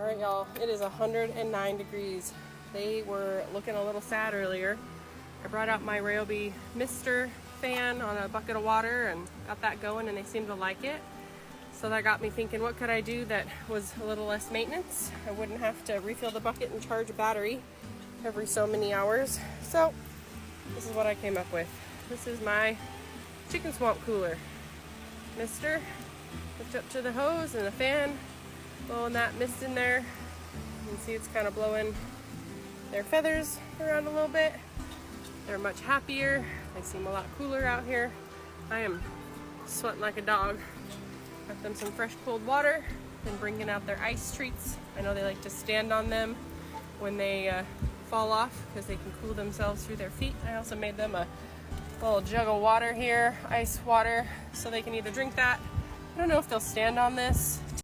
All right, y'all, it is 109 degrees. They were looking a little sad earlier. I brought out my Ryobi Mister fan on a bucket of water and got that going, and they seemed to like it. So that got me thinking, what could I do that was a little less maintenance? I wouldn't have to refill the bucket and charge a battery every so many hours. So this is what I came up with. This is my chicken swamp cooler. Mister hooked up to the hose and the fan, blowing that mist in there. You can see it's kind of blowing their feathers around a little bit. They're much happier. They seem a lot cooler out here. I am sweating like a dog. Got them some fresh cold water and bringing out their ice treats. I know they like to stand on them when they fall off because they can cool themselves through their feet. I also made them a little jug of water here, ice water, so they can either drink that. I don't know if they'll stand on this,